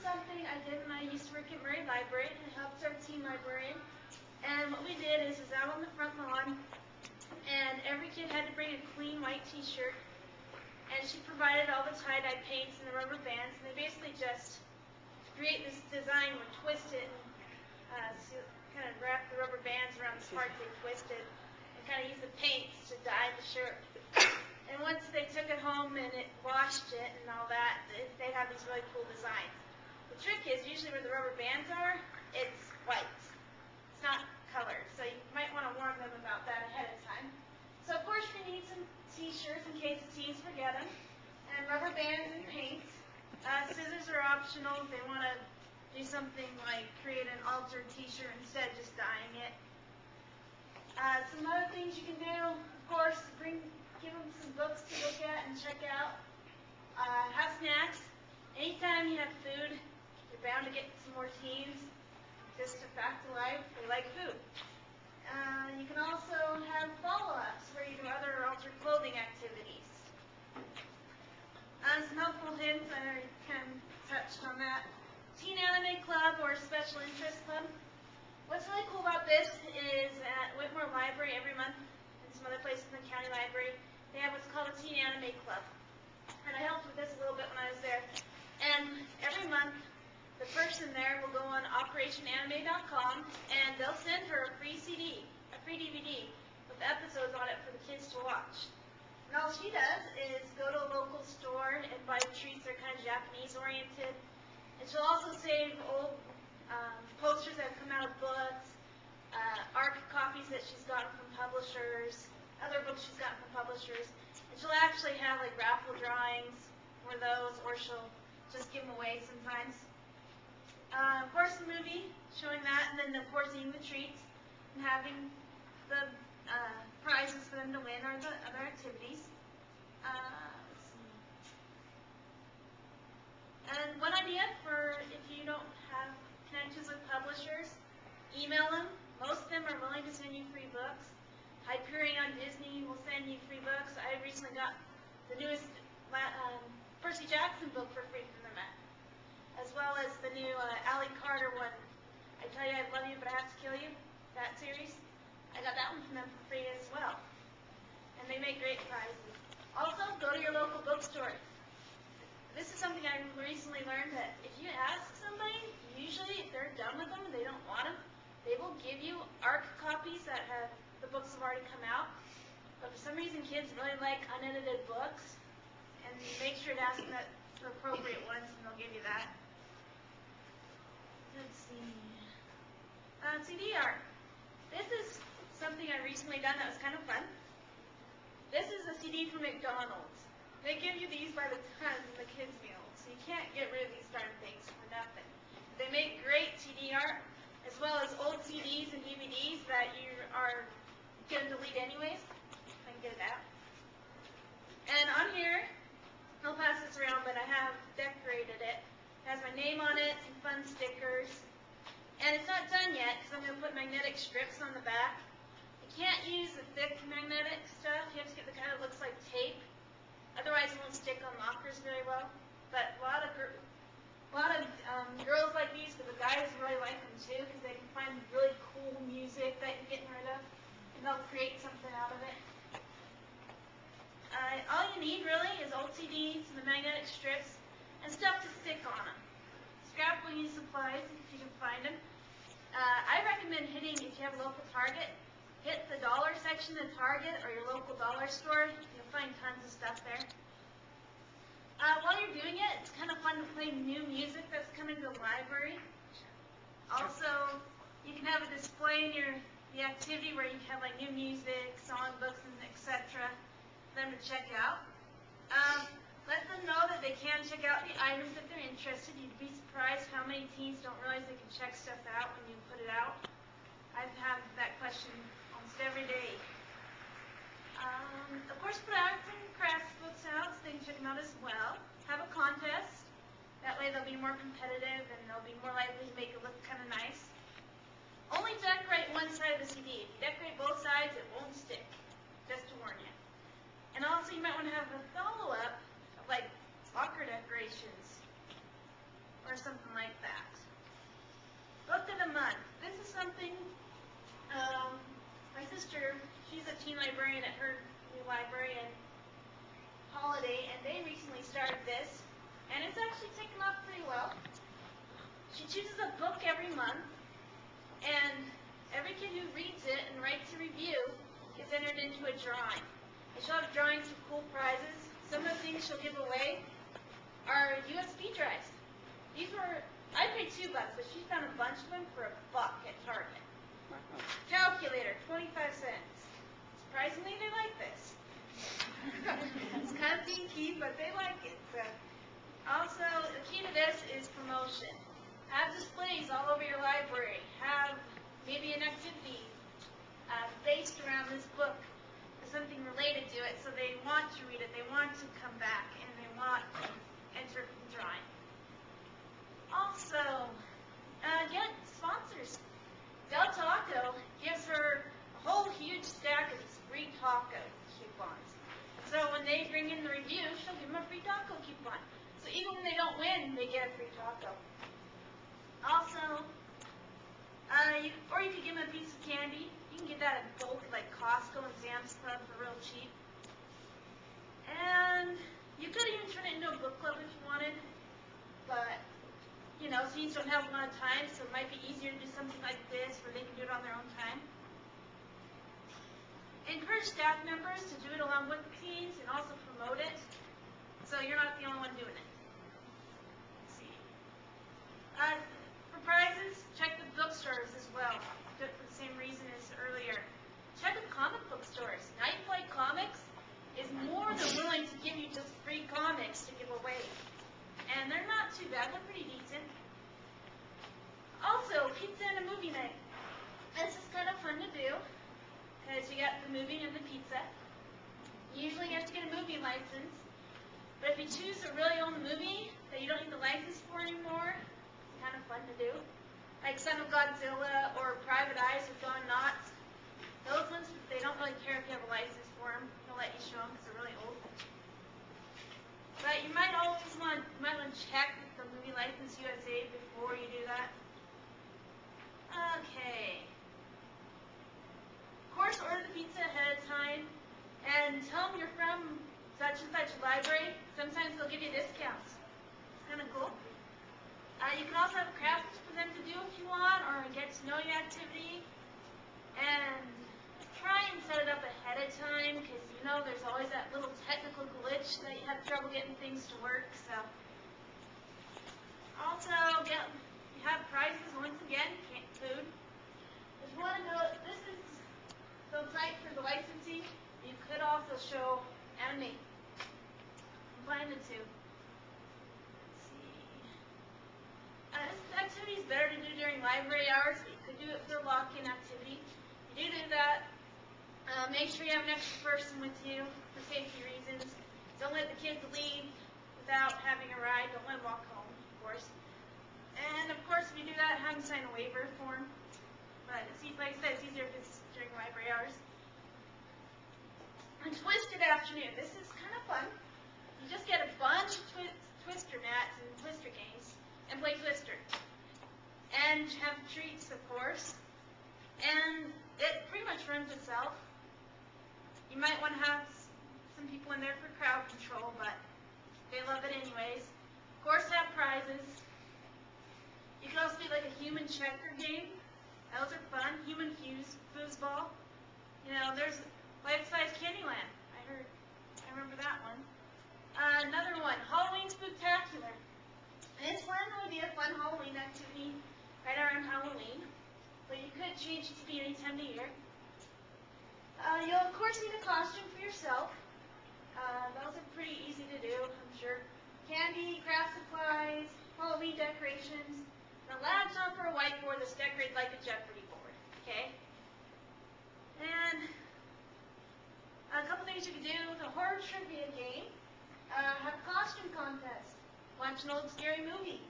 something I did when I used to work at Murray Library. I helped our team librarian. And what we did is out on the front lawn, and every kid had to bring a clean white t-shirt. And she provided all the tie-dye paints and the rubber bands, and they basically just create this design where twist it and kind of wrap the rubber bands around the parts they twisted, and kind of use the paints to dye the shirt. And once they took it home and it washed it and all that, they have these really cool designs. The trick is usually where the rubber bands are, it's white. It's not colored, so you might want to warn them about that ahead of time. So of course you need some t-shirts in case the teens forget them, and rubber bands and paints. Scissors are optional if they want to do something like create an altered t-shirt instead of just dyeing it. Some other things you can do, of course, give them some books to look at and check out. Have snacks. Anytime you have food, you're bound to get some more teens. Just a fact of life, they like food. You can also have follow-ups where you do other altered clothing activities. Some helpful hints, I already kind of touched on that. Teen Anime Club or Special Interest Club. What's really cool about this is at Whitmore Library every month and some other places in the county library, they have what's called a Teen Anime Club. And I helped with this a little bit when I was there. And every month, the person there will go on OperationAnime.com and they'll send her a free CD, a free DVD with episodes on it for the kids to watch. And all she does is go to a local store and buy treats that are kind of Japanese-oriented. And she'll also save old posters that have come out of books, ARC copies that she's gotten from publishers, other books she's gotten from publishers. And she'll actually have like raffle drawings for those, or she'll just give them away sometimes. Of course, the movie, showing that, and then of course eating the treats and having the prizes for them to win or the other activities. Let's see. And one idea for if you don't have connections with publishers, email them. Most of them are willing to send you free books. Hyperion on Disney will send you free books. I recently got the newest Percy Jackson book for free from them, as well as the new Allie Carter one. I Tell You I Love You, But I Have to Kill You, that series. I got that one from them for free as well. And they make great prizes. Also, go to your local bookstore. This is something I recently learned, that if you ask somebody, usually if they're done with them and they don't want them, they will give you ARC copies that have the books have already come out. But for some reason, kids really like unedited books, and make sure to ask them for appropriate ones, and they'll give you that. Let's see. CD art. This is something I recently done that was kind of fun. This is a CD from McDonald's. They give you these by the tons in the kids' meals, so you can't get rid of these darn things for nothing. They make great CD art, as well as old CDs and DVDs that you are going to delete anyways. If I can get it out. And on here, I'll pass this around, but I have decorated it. It has my name on it, some fun stickers. And it's not done yet, because I'm going to put magnetic strips on the back. You can't use the thick magnetic stuff. You have to get the kind that looks like tape. Otherwise, it won't stick on lockers very well. But a lot of girls like these, but the guys really like them too, because they can find really cool music that you're getting rid of, and they'll create something out of it. All you need really is old CDs, the magnetic strips, and stuff to stick on them. Scrapbooking supplies, if you can find them. I recommend hitting, if you have a local Target, hit the dollar section of Target or your local dollar store. You'll find tons of stuff there. While you're doing it, it's kind of fun to play new music that's coming to the library. Also, you can have a display in the activity where you have like new music, songbooks, and etc. for them to check out. Let them know that they can check out the items if they're interested. You'd be surprised how many teens don't realize they can check stuff out when you put it out. I've had that question almost every day. Of course, put arts and crafts books out so they can check them out as well. Have a contest. That way they'll be more competitive and they'll be more likely to make it look kind of nice. Only decorate one side of the CD. If you decorate both sides, it won't stick. Just to warn you. And also, you might want to have a follow-up of like locker decorations or something like that. like that. Book of the month. This is something my sister, she's a teen librarian at her new library in Holiday, and they recently started this, and it's actually taken off pretty well. She chooses a book every month, and every kid who reads it and writes a review is entered into a drawing. And she'll have drawings with cool prizes. Some of the things she'll give away are USB drives. These were, I paid $2, but she found a bunch of them for $1 at Target. Calculator, 25 cents. Surprisingly, they like this. It's kind of dinky, but they like it. So. Also, the key to this is promotion. Have displays all over your library. Have maybe an activity based around this book or something related to it, so they want to read it, they want to come back, and they want to enter the drawing. Also, get sponsors. Del Taco gives her a whole huge stack of these free taco coupons. So when they bring in the review, she'll give them a free taco coupon. So even when they don't win, they get a free taco. Also, or you could give them a piece of candy. You can get that at bulk, like Costco and Sam's Club, for real cheap. And you could even turn it into a book club if you wanted, but students don't have a lot of time, so it might be easier to do something like this where they can do it on their own time. Encourage staff members to do it along with the teams and also promote it, so you're not the only one doing it. Let's see. For prizes, check the bookstores as well, for the same reason as earlier. Check the comic book stores. Night Flight Comics is more than willing to give you just free comics to give away. And they're not too bad, they're pretty decent. Also, pizza and a movie night. This is kind of fun to do, because you got the movie and the pizza. Usually you have to get a movie license, but if you choose to really own the movie that you don't need the license for anymore, it's kind of fun to do. Like Son of Godzilla or Private Eyes with Don Knotts. Those ones, they don't really care if you have a license for them. They'll let you show them because they're really old. But you might always want to check the Movie License USA before you do that. Okay. Of course, order the pizza ahead of time and tell them you're from such and such library. Sometimes they'll give you discounts. It's kind of cool. You can also have crafts for them to do if you want, or a get to know you activity. And try and set it up ahead of time, because there's always that little technical glitch that you have trouble getting things to work. So, also you have prizes once again, food. If you want to know, this is the site for the licensing. You could also show anime. Combine the two. Let's see. This activity is better to do during library hours, but you could do it for a lock-in activity. If you do that. Make sure you have an extra person with you for safety reasons. Don't let the kids leave without having a ride. Don't let them walk home, of course. And, of course, if you do that, have them sign a waiver form. But, like I said, it's easier if it's during library hours. And Twisted Afternoon. This is kind of fun. You just get a bunch of Twister mats and Twister games and play Twister. And have treats, of course. And it pretty much runs itself. You might want to have some people in there for crowd control, but they love it anyways. Of course, have prizes. You can also do like a human checker game. Those are fun. Human foosball. There's life-size Candyland. I remember that one. Another one, Halloween Spooktacular. This one would be a fun Halloween activity right around Halloween, but you could change it to be any time of year. You'll, of course, need a costume for yourself. Those are pretty easy to do, I'm sure. Candy, craft supplies, Halloween decorations, and a laptop or a whiteboard that's decorated like a Jeopardy board. Okay? And a couple things you can do. The horror trivia game. Have a costume contest. Watch an old scary movie.